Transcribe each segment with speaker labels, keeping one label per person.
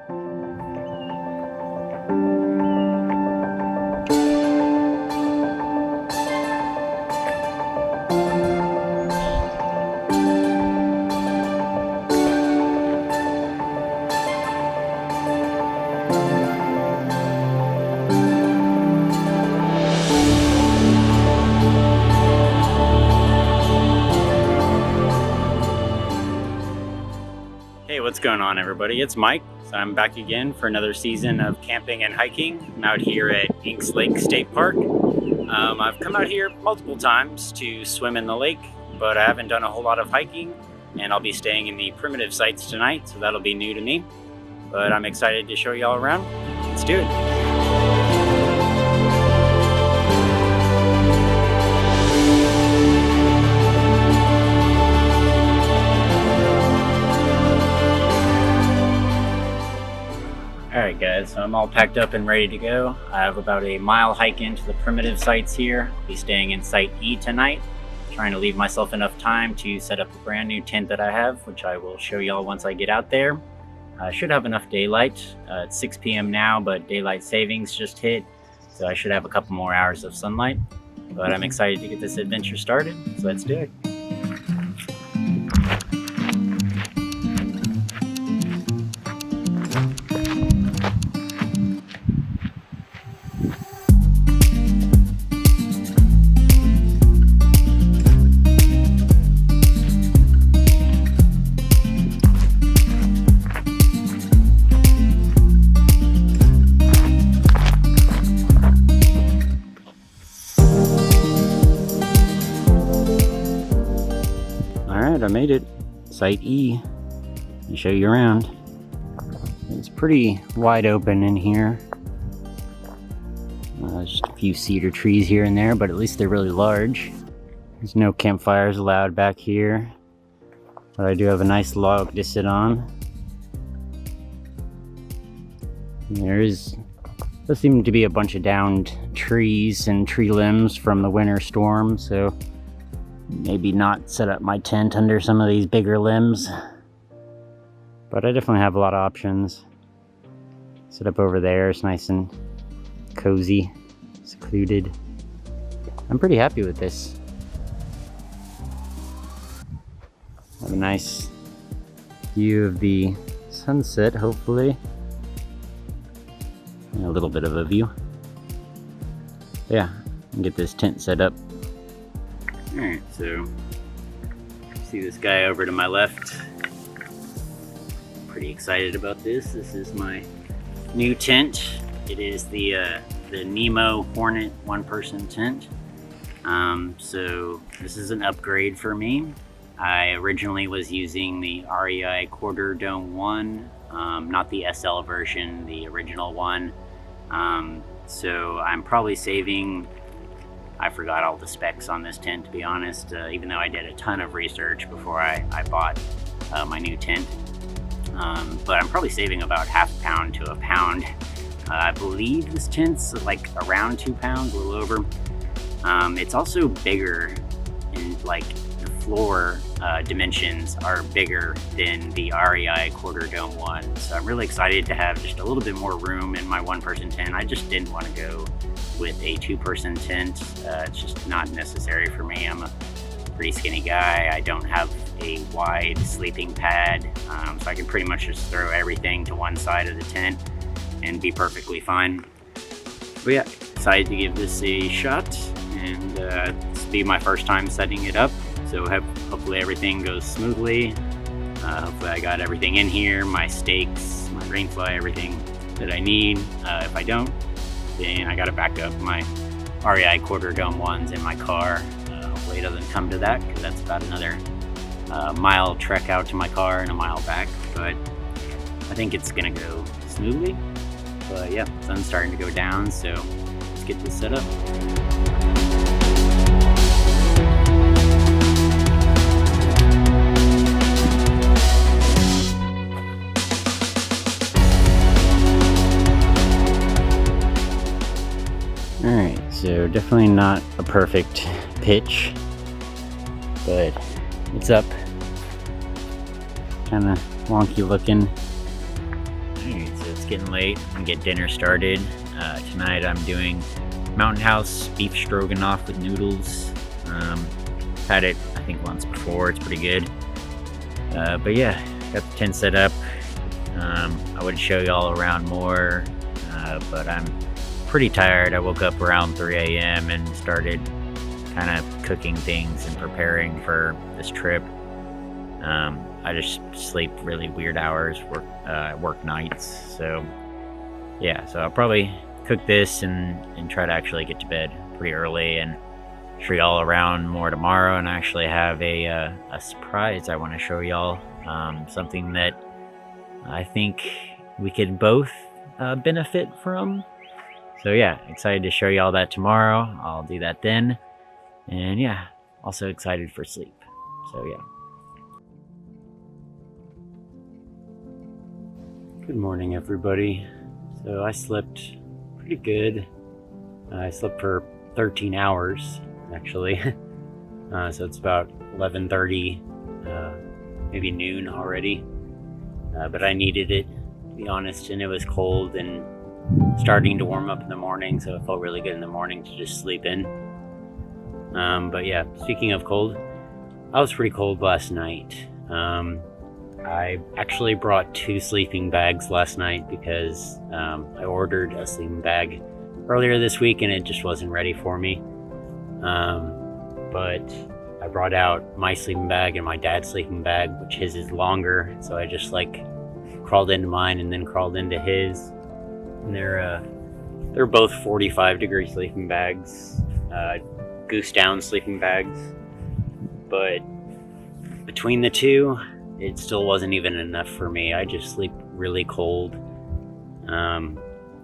Speaker 1: Hey, what's going on, everybody? It's Mike. So I'm back again for another season of camping and hiking. I'm out here at INKS Lake State Park. I've come out here multiple times to swim in the lake, but I haven't done a whole lot of hiking, and I'll be staying in the primitive sites tonight, so that'll be new to me. But I'm excited to show you all around. Let's do it. Alright guys, so I'm all packed up and ready to go. I have about a mile hike into the primitive sites here. I'll be staying in Site E tonight, trying to leave myself enough time to set up a brand new tent that I have, which I will show y'all once I get out there. I should have enough daylight. It's 6 p.m. now, but daylight savings just hit, so I should have a couple more hours of sunlight. But I'm excited to get this adventure started, so let's do it. I made it. Site E. Let me show you around. It's pretty wide open in here. Just a few cedar trees here and there, but at least they're really large. There's no campfires allowed back here, but I do have a nice log to sit on. And does seem to be a bunch of downed trees and tree limbs from the winter storm, so maybe not set up my tent under some of these bigger limbs, but I definitely have a lot of options. Set up over there, it's nice and cozy, secluded. I'm pretty happy with this. Have a nice view of the sunset, hopefully. And a little bit of a view. Yeah, and get this tent set up. Alright, so see this guy over to my left. Pretty excited about this. This is my new tent. It is the Nemo Hornet one-person tent. So this is an upgrade for me. I originally was using the REI Quarter Dome 1, not the SL version, the original one. So I'm probably saving, I forgot all the specs on this tent, to be honest, even though I did a ton of research before I bought my new tent. But I'm probably saving about half a pound to a pound. I believe this tent's like around 2 pounds, a little over. It's also bigger, and like the floor dimensions are bigger than the REI Quarter Dome 1. So I'm really excited to have just a little bit more room in my one-person tent. I just didn't want to go with a two-person tent. It's just not necessary for me. I'm a pretty skinny guy. I don't have a wide sleeping pad, so I can pretty much just throw everything to one side of the tent and be perfectly fine. But yeah, decided to give this a shot, and this will be my first time setting it up, so hopefully everything goes smoothly. Hopefully I got everything in here, my stakes, my rainfly, everything that I need. If I don't, then I gotta back up my REI Quarter Dome 1s in my car. Hopefully it doesn't come to that, because that's about another mile trek out to my car and a mile back, but I think it's gonna go smoothly. But yeah, sun's starting to go down, so let's get this set up. Alright, so definitely not a perfect pitch, but it's up. Kinda wonky looking. Alright, so it's getting late and get dinner started. Tonight I'm doing Mountain House beef stroganoff with noodles. Had it I think once before, it's pretty good. But yeah, got the tent set up. I would show y'all around more, but I'm pretty tired. I woke up around 3 a.m. and started kind of cooking things and preparing for this trip. I just sleep really weird hours, work nights, so yeah, so I'll probably cook this and try to actually get to bed pretty early and show y'all around more tomorrow. And I actually have a surprise I want to show y'all, something that I think we could both benefit from. So yeah, excited to show y'all that tomorrow. I'll do that then. And yeah, also excited for sleep. So yeah. Good morning, everybody. So I slept pretty good. I slept for 13 hours, actually. So it's about 11:30, maybe noon already. But I needed it, to be honest, and it was cold and starting to warm up in the morning, so it felt really good in the morning to just sleep in. But yeah, speaking of cold, I was pretty cold last night. I actually brought 2 sleeping bags last night because I ordered a sleeping bag earlier this week and it just wasn't ready for me. But I brought out my sleeping bag and my dad's sleeping bag, which his is longer, so I just like crawled into mine and then crawled into his. And they're both 45-degree sleeping bags, goose down sleeping bags, but between the two, it still wasn't even enough for me. I just sleep really cold.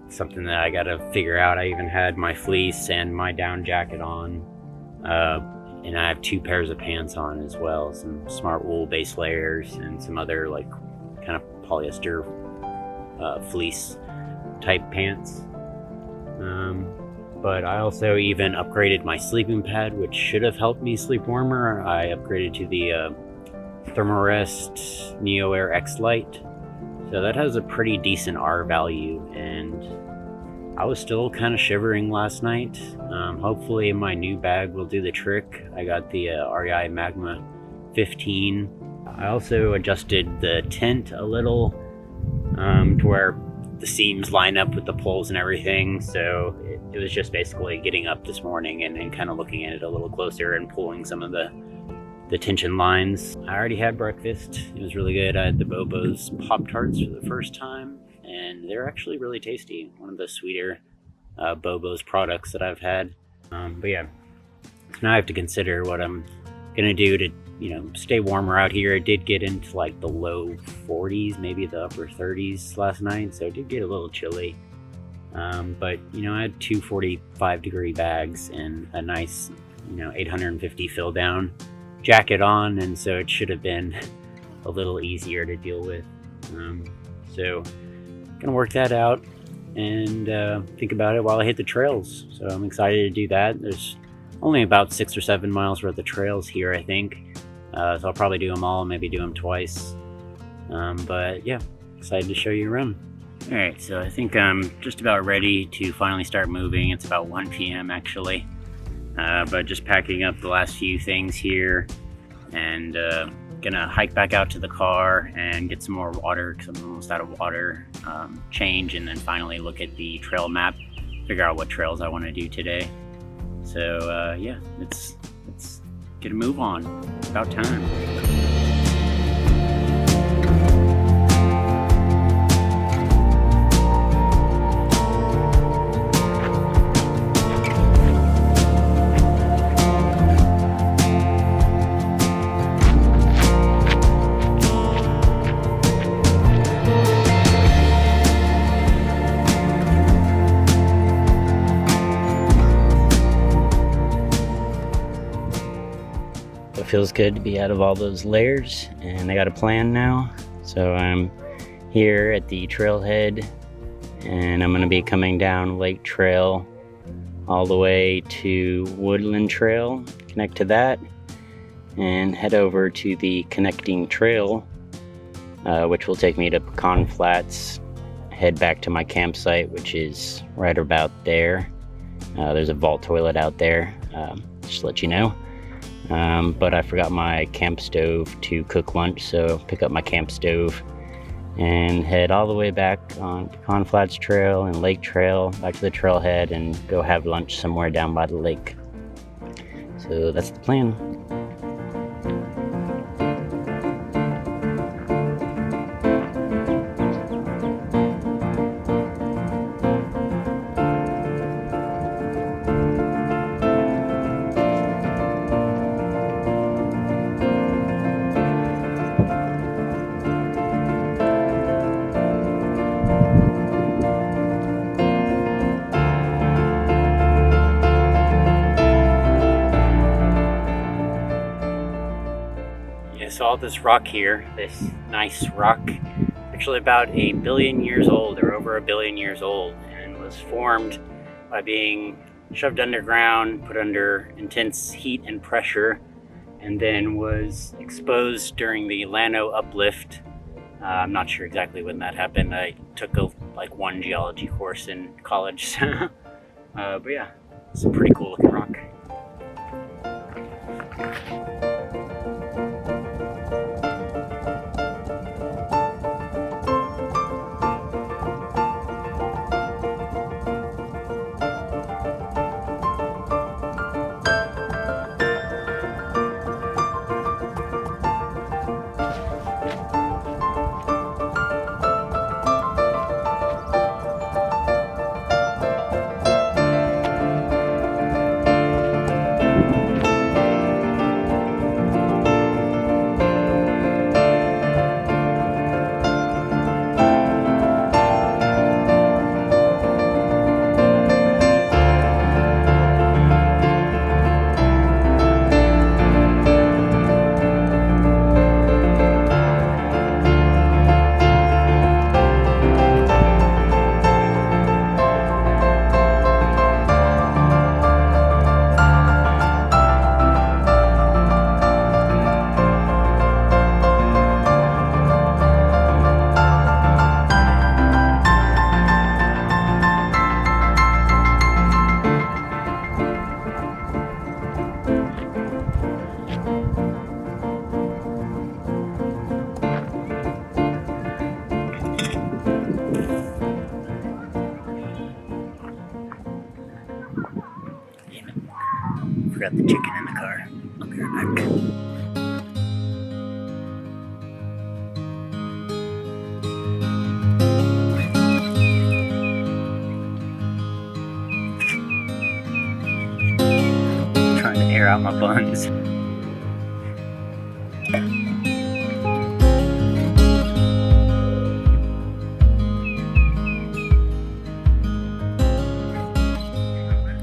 Speaker 1: Something that I gotta figure out. I even had my fleece and my down jacket on, and I have 2 pairs of pants on as well, some smart wool base layers and some other like kind of polyester fleece type pants. But I also even upgraded my sleeping pad, which should have helped me sleep warmer. I upgraded to the Thermarest Neo Air X Lite, so that has a pretty decent R value, and I was still kind of shivering last night. Hopefully my new bag will do the trick. I got the REI Magma 15. I also adjusted the tent a little to where the seams line up with the poles and everything, so it was just basically getting up this morning and kind of looking at it a little closer and pulling some of the tension lines. I already had breakfast. It was really good. I had the Bobo's Pop-Tarts for the first time, and they're actually really tasty. One of the sweeter Bobo's products that I've had. But yeah, so now I have to consider what I'm gonna do to, stay warmer out here. It did get into like the low 40s, maybe the upper 30s last night, so it did get a little chilly. But I had 2 45-degree bags and a nice, 850 fill down jacket on, and so it should have been a little easier to deal with. So gonna work that out and think about it while I hit the trails. So I'm excited to do that. There's only about 6 or 7 miles worth of trails here, I think. So I'll probably do them all, maybe do them twice. But yeah, excited to show you around. All right, so I think I'm just about ready to finally start moving. It's about 1 p.m. actually. But just packing up the last few things here and gonna hike back out to the car and get some more water because I'm almost out of water, change, and then finally look at the trail map, figure out what trails I want to do today. So yeah, let's get a move on. It's about time. It feels good to be out of all those layers, and I got a plan now. So I'm here at the trailhead, and I'm going to be coming down Lake Trail all the way to Woodland Trail, connect to that, and head over to the connecting trail, which will take me to Pecan Flats, head back to my campsite, which is right about there. There's a vault toilet out there, just to let you know. But I forgot my camp stove to cook lunch, so pick up my camp stove and head all the way back on Pecan Flats Trail and Lake Trail, back to the trailhead, and go have lunch somewhere down by the lake. So that's the plan. So all this rock here, this nice rock, actually about 1 billion years old, or over 1 billion years old, and was formed by being shoved underground, put under intense heat and pressure, and then was exposed during the Llano uplift. I'm not sure exactly when that happened. I took like one geology course in college. But yeah, it's a pretty cool looking rock. Forgot the chicken in the car. I'll be right back. Trying to air out my buns.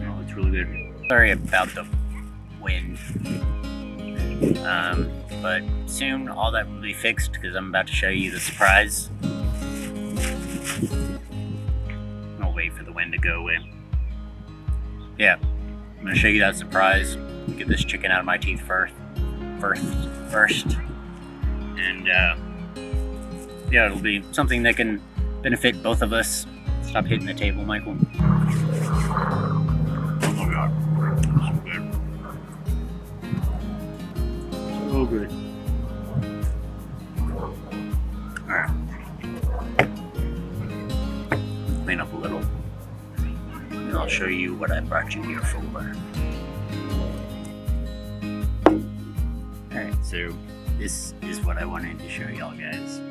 Speaker 1: Oh, it's really good. Sorry about the wind, but soon all that will be fixed because I'm about to show you the surprise. I'll wait for the wind to go away. Yeah, I'm gonna show you that surprise. Get this chicken out of my teeth first, and yeah, it'll be something that can benefit both of us. Stop hitting the table, Michael. Oh my god. So good. Alright. Clean up a little. And I'll show you what I brought you here for. Alright, so this is what I wanted to show y'all guys.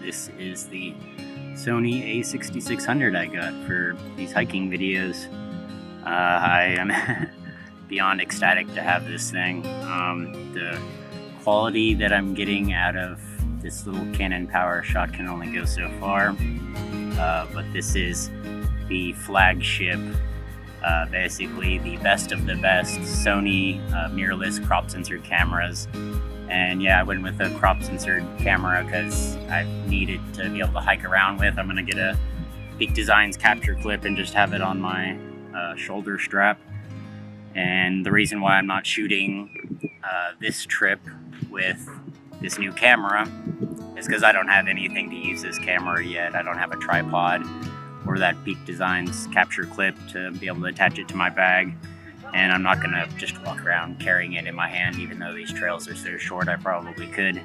Speaker 1: This is the Sony a6600 I got for these hiking videos. I am beyond ecstatic to have this thing. The quality that I'm getting out of this little Canon power shot can only go so far, but this is the flagship, basically the best of the best Sony mirrorless crop censored cameras. And yeah, I went with a crop censored camera because I needed to be able to hike around with. I'm gonna get a Peak Designs capture clip and just have it on my shoulder strap. And the reason why I'm not shooting this trip with this new camera is because I don't have anything to use this camera yet. I don't have a tripod or that Peak Designs capture clip to be able to attach it to my bag. And I'm not gonna just walk around carrying it in my hand, even though these trails are so short, I probably could.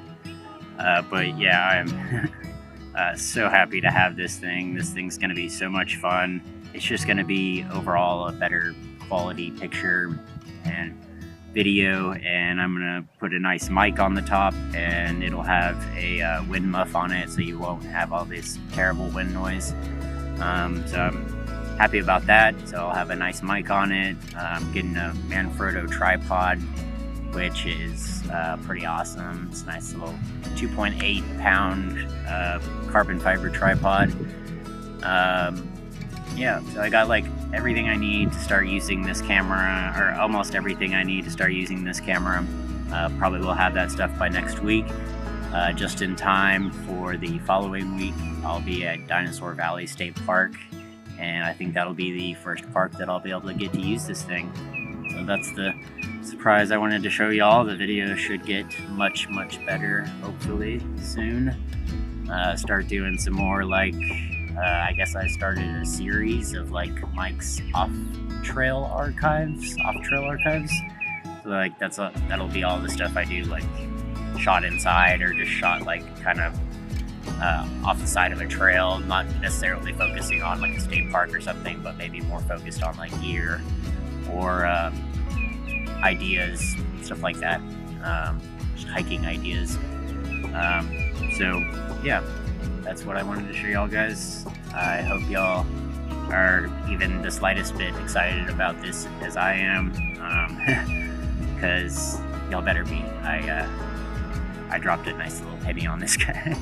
Speaker 1: But yeah, I'm so happy to have this thing. This thing's gonna be so much fun. It's just gonna be overall a better quality picture and video, and I'm gonna put a nice mic on the top, and it'll have a wind muff on it, so you won't have all this terrible wind noise. So I'm happy about that. So I'll have a nice mic on it. I'm getting a Manfrotto tripod, which is pretty awesome. It's a nice little 2.8 pound carbon fiber tripod. Yeah, so I got like everything I need to start using this camera, or almost everything I need to start using this camera. Probably will have that stuff by next week, just in time for the following week. I'll be at Dinosaur Valley State Park, and I think that'll be the first park that I'll be able to get to use this thing. So that's the surprise I wanted to show y'all. The video should get much better, hopefully, soon. Start doing some more, like, I guess I started a series of like Mike's off-trail archives. So like that'll be all the stuff I do, like shot inside or just shot like kind of off the side of a trail, not necessarily focusing on like a state park or something, but maybe more focused on like gear or ideas, stuff like that, just hiking ideas. So yeah, that's what I wanted to show y'all guys. I hope y'all are even the slightest bit excited about this as I am, because y'all better be. I dropped a nice little penny on this guy.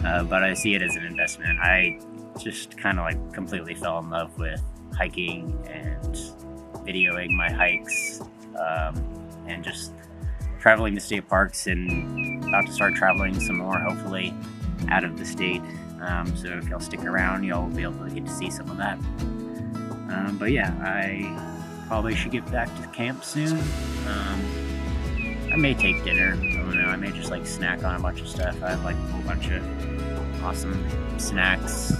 Speaker 1: But I see it as an investment. I just kind of like completely fell in love with hiking and videoing my hikes, and just traveling to state parks, and about to start traveling some more, hopefully out of the state. So if y'all stick around, y'all will be able to get to see some of that. But yeah, I probably should get back to camp soon. I may take dinner. I don't know. I may just like snack on a bunch of stuff. I have like a whole bunch of awesome snacks.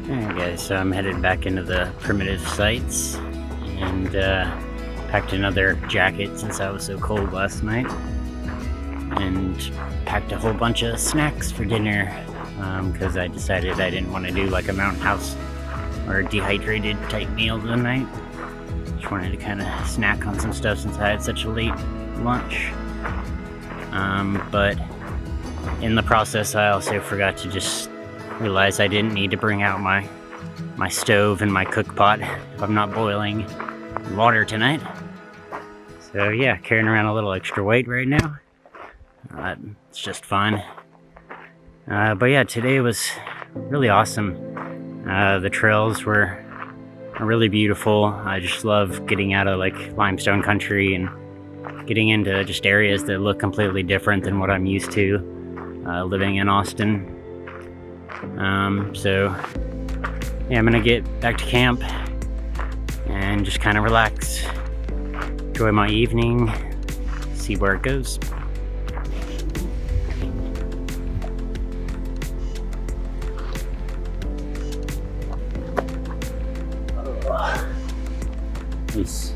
Speaker 1: Alright guys, so I'm headed back into the primitive sites, and packed another jacket since I was so cold last night, and packed a whole bunch of snacks for dinner, because I decided I didn't want to do like a mountain house or a dehydrated type meal tonight. Just wanted to kind of snack on some stuff since I had such a late lunch. But in the process, I also forgot to just realize I didn't need to bring out my stove and my cook pot if I'm not boiling water tonight. So yeah, carrying around a little extra weight right now. It's just fine. But yeah, today was really awesome. The trails were really beautiful. I just love getting out of like limestone country and getting into just areas that look completely different than what I'm used to living in Austin. So yeah, I'm gonna get back to camp and just kind of relax, enjoy my evening, see where it goes. This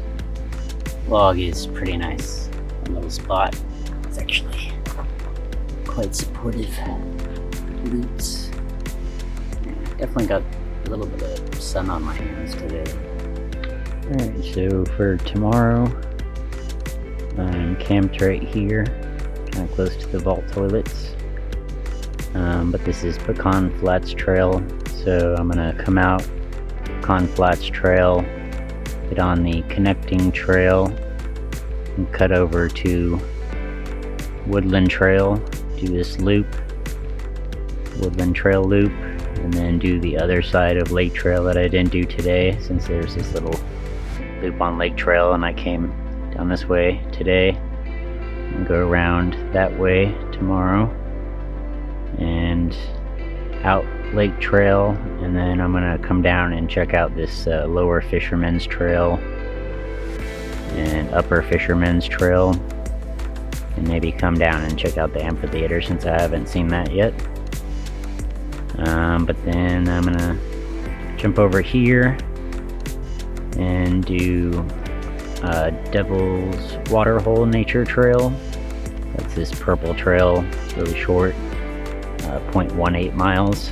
Speaker 1: log is pretty nice. A little spot. It's actually quite supportive roots. Definitely got a little bit of sun on my hands today. Alright, so for tomorrow, I'm camped right here, kind of close to the vault toilets. But this is Pecan Flats Trail, so I'm gonna come out Pecan Flats Trail, get on the connecting trail, and cut over to Woodland Trail, do this loop, Woodland Trail loop, and then do the other side of Lake Trail that I didn't do today, since there's this little loop on Lake Trail and I came down this way today, and go around that way tomorrow and out Lake Trail, and then I'm gonna come down and check out this lower Fisherman's Trail and upper Fisherman's Trail, and maybe come down and check out the amphitheater since I haven't seen that yet. But then I'm gonna jump over here and do Devil's Waterhole Nature Trail. That's this purple trail. It's really short, 0.18 miles.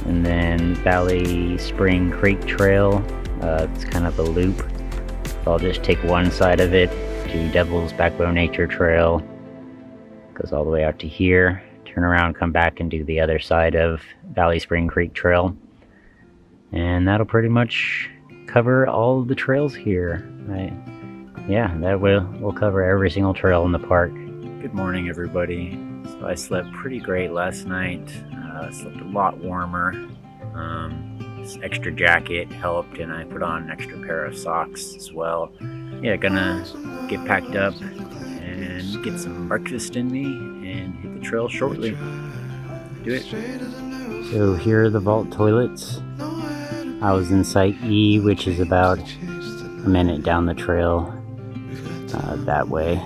Speaker 1: And then Valley Spring Creek Trail. It's kind of a loop. So I'll just take one side of it to Devil's Backbone Nature Trail. Goes all the way out to here. Turn around, come back and do the other side of Valley Spring Creek Trail. And that'll pretty much cover all of the trails here. Yeah, that will cover every single trail in the park. Good morning, everybody. So I slept pretty great last night. Slept a lot warmer. This extra jacket helped, and I put on an extra pair of socks as well. Yeah, gonna get packed up and get some breakfast in me and hit the trail shortly. Do it. So here are the vault toilets. I was in Site E, which is about a minute down the trail that way.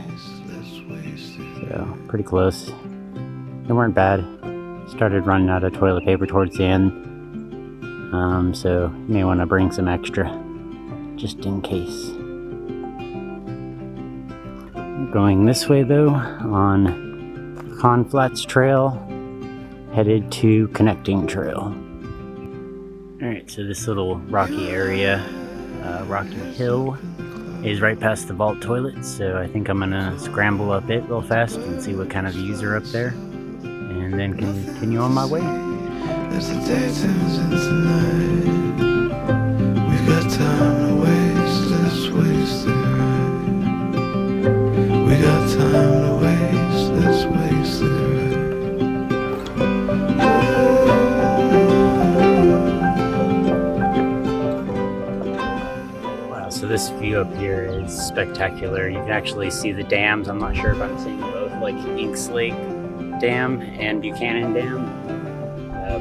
Speaker 1: So pretty close. They weren't bad. Started running out of toilet paper towards the end. So you may want to bring some extra just in case. Going this way though, on Conflats Trail, headed to Connecting Trail. Alright, so this little rocky area, Rocky Hill, is right past the vault toilet, so I think I'm gonna scramble up it real fast and see what kind of views are up there, and then continue on my way.
Speaker 2: As the day turns into night, we've got time to waste, let's waste it right. We got time to waste, let's waste it
Speaker 1: right. Wow, so this view up here is spectacular. You can actually see the dams. I'm not sure if I'm seeing both, like INKS Lake Dam and Buchanan Dam.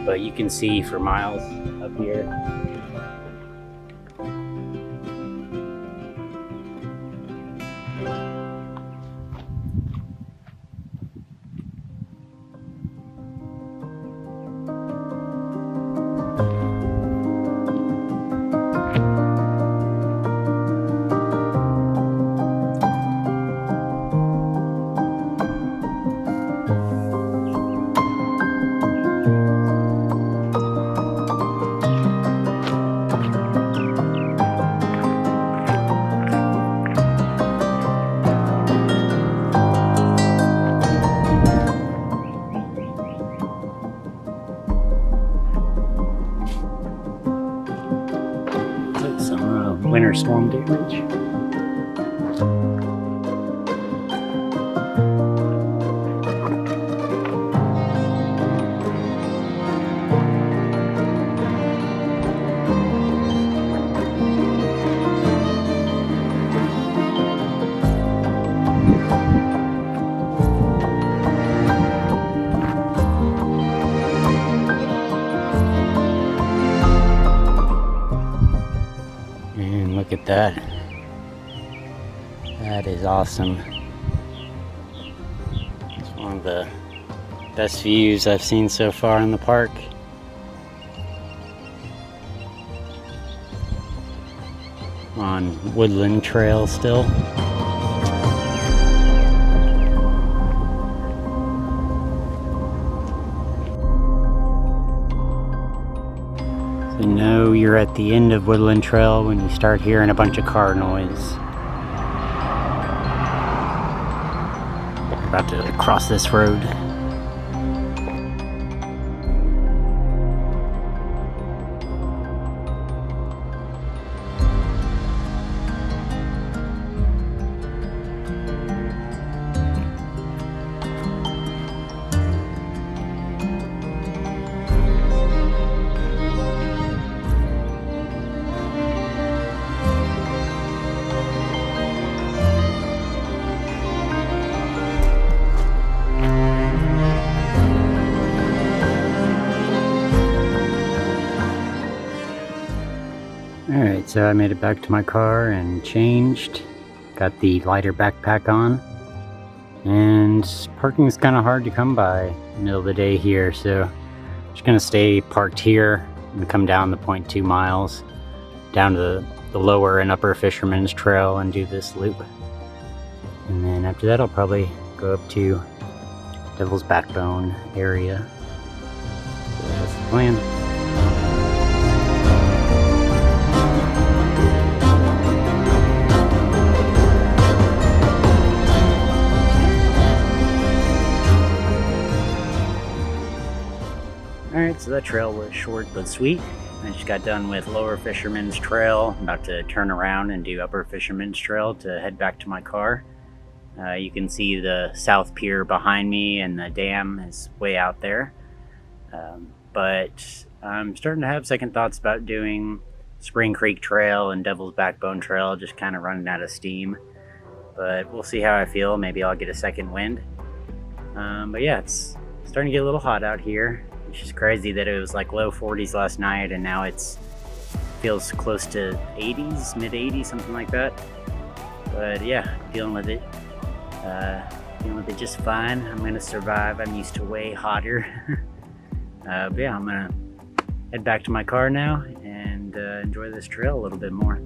Speaker 1: But you can see for miles up here. Winter storm damage. Look at that. That is awesome. It's one of the best views I've seen so far in the park. On Woodland Trail still. So you know you're at the end of Woodland Trail when you start hearing a bunch of car noise. About to cross this road. Alright, so I made it back to my car and changed. Got the lighter backpack on. And parking is kind of hard to come by in the middle of the day here, so Just gonna stay parked here and come down the 0.2 miles down to the lower and upper Fisherman's Trail and do this loop. And then after that, I'll probably go up to Devil's Backbone area. So that's the plan. Alright, so that trail was short but sweet. I just got done with Lower Fisherman's Trail. I'm about to turn around and do Upper Fisherman's Trail to head back to my car. You can see the South Pier behind me and the dam is way out there. But I'm starting to have second thoughts about doing Spring Creek Trail and Devil's Backbone Trail, just kind of running out of steam. But we'll see how I feel. Maybe I'll get a second wind. But yeah, it's starting to get a little hot out here. It's just crazy that it was like low 40s last night and now feels close to 80s, mid 80s, something like that. But yeah, dealing with it just fine. I'm gonna survive. I'm used to way hotter. But yeah, I'm gonna head back to my car now and enjoy this trail a little bit more.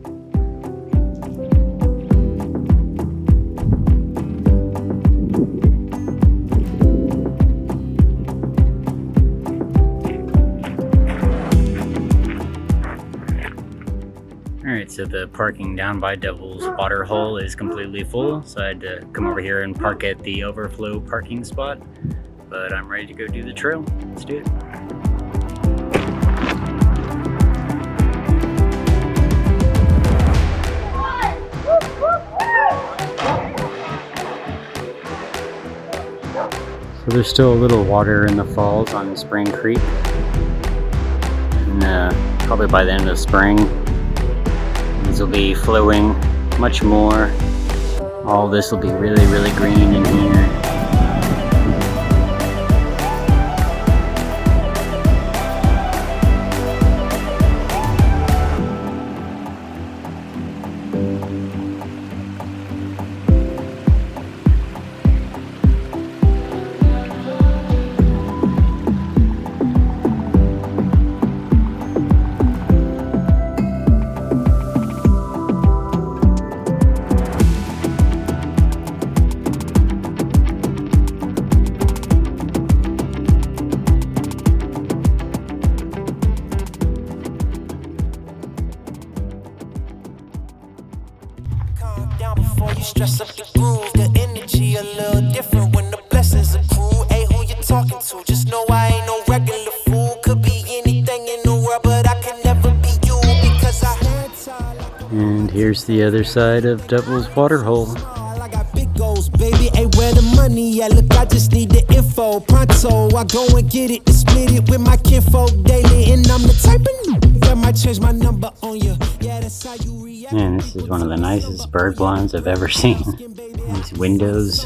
Speaker 1: Alright, so the parking down by Devil's Waterhole is completely full, so I had to come over here and park at the overflow parking spot. But I'm ready to go do the trail. Let's do it. So there's still a little water in the falls on Spring Creek. And probably by the end of spring, these will be flowing much more. All this will be really, really green in here.
Speaker 3: Stress up the groove, the energy a little different when the blessings accrue. Hey, who you talking to? Just know I ain't no regular fool. Could be anything in the world, but I can never be you because I.
Speaker 1: And here's the other side of Devil's Waterhole.
Speaker 3: I got big goals, baby. Hey, where the money at? Look, I just need the info. Pronto, I go and get it, to split it with my kinfolk daily, and I'm the type of that might change my number on you. Yeah, that's how you react.
Speaker 1: And this is one of the nicest bird blinds I've ever seen. These windows,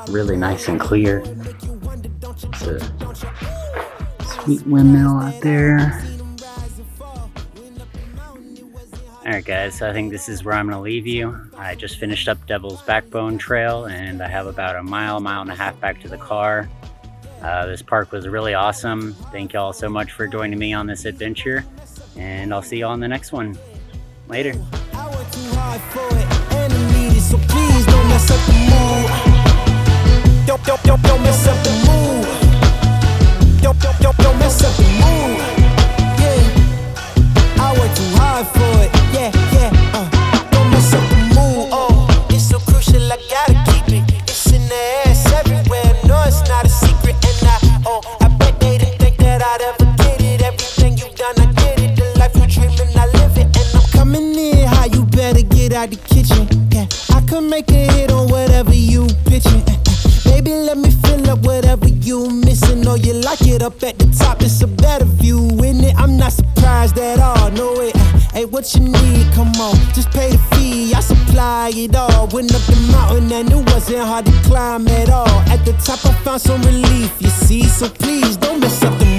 Speaker 1: really nice and clear. It's a sweet windmill out there. Alright guys, so I think this is where I'm going to leave you. I just finished up Devil's Backbone Trail and I have about a mile and a half back to the car. This park was really awesome. Thank y'all so much for joining me on this adventure. And I'll see you on the next one. Later.
Speaker 3: I work too hard for it and I need it, so please don't mess up the mood. Don't mess up the mood. Don't mess up the mood. Yeah, I work too hard for it. Yeah. Don't mess up the mood. Oh, it's so crucial, I gotta keep it. It's in the air, it's everywhere. No, it's not a secret, and I bet they didn't think that I'd ever get it. Everything you've done, I did it. The life you're dreaming, I live it, and I'm coming in high. You better get out the kitchen. Yeah, I could make a hit on whatever you pitching. Baby, let me fill up whatever you missing. Or you like it up at the top, it's a better view, isn't it? I'm not surprised at all, no way. Hey, what you need? Come on, just pay the fee. I supply it all. Went up the mountain and it wasn't hard to climb at all. At the top, I found some relief, you see. So please don't mess up the